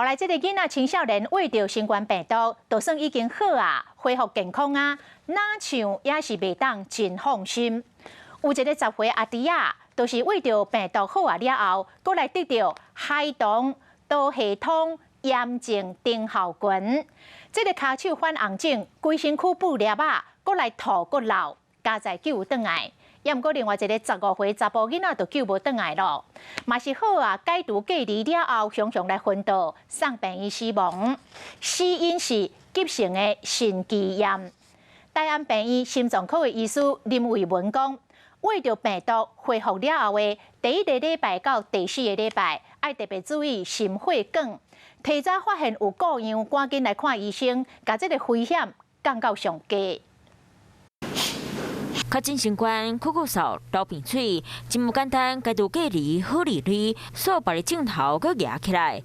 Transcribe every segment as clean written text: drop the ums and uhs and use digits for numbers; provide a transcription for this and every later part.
来这个囡仔青少年为着新冠病毒，就算已经好啊，恢复健康啊，哪像也是袂当真放心。有一个10岁阿弟啊，就是为着病毒好啊了后，搁来得到孩童多系统炎症症候群。这个骹手反红肿，规身躯布粒啊，搁来吐搁流，加在救倒来。也毋过另外一个15岁查甫囡仔就救无倒来咯，嘛是好啊，解除隔离了后，常常来昏倒，送病院死亡。死因是急性的心肌炎。大安病院心脏科的医师林伟文讲，为着病毒恢复了后的第1个礼拜到第4个礼拜，要特别注意心血管，提早发现有各样，赶紧来看医生，把这个风险降到上低。确诊新冠、咳嗽、流鼻水，真无简单，解除隔离好利率，所别的镜头阁压起来。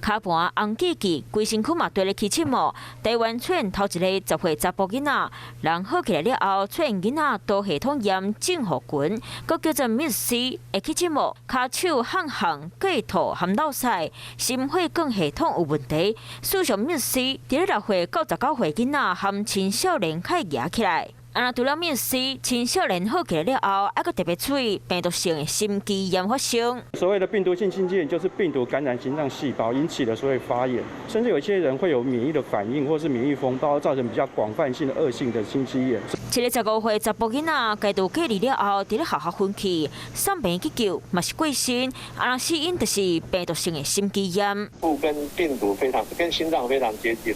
骹盘红记记，规身躯嘛堆咧起七毛。台湾出现头一个10岁查甫囡仔，人好起来了后，出现囡仔多系统炎症候群，阁叫做 MIS-C， 会起七毛，骹手烘烘，佫会吐含落屎，心血管系统有问题。事实上 MIS-C 伫咧6岁到19岁囡仔含青少年较会压起来。啊，除了MIS-C，青少年好起来了后，还佫特别注意病毒性的心肌炎发生。所谓的病毒性心肌炎，就是病毒感染心脏细胞引起的所谓发炎，甚至有些人会有免疫的反应，或是免疫风暴，造成比较广泛性的恶性的心肌炎。一个15岁查甫囡仔解除隔离了后，伫咧学校昏去，送病院急救，嘛是过身。啊，死因就是病毒性的心肌炎。跟病毒跟心脏非常接近。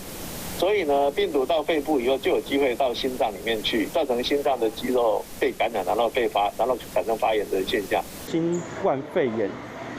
所以呢，病毒到肺部以后，就有机会到心脏里面去，造成心脏的肌肉被感染，然后产生发炎的现象。新冠肺炎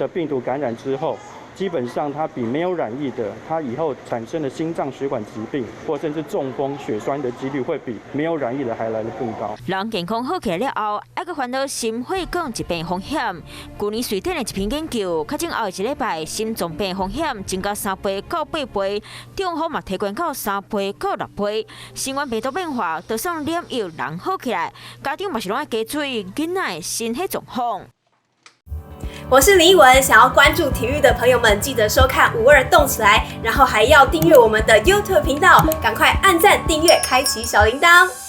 的病毒感染之后，基本上它比没有染疫的，它以后产生的心脏血管疾病或甚至中风、血栓的几率会比没有染疫的还来得更高。人健康好起来了后，还佫烦恼心血管疾病风险。去年瑞典的一篇研究，确诊后1礼拜，心脏病风险增加3倍到8倍，中风嘛提悬到3倍到6倍。新冠病毒变化，就算染疫人好起来，家长嘛是拢要加注意囡仔的身体状况。我是林依文，想要关注体育的朋友们，记得收看52动起来，然后还要订阅我们的 YouTube 频道，赶快按赞、订阅、开启小铃铛。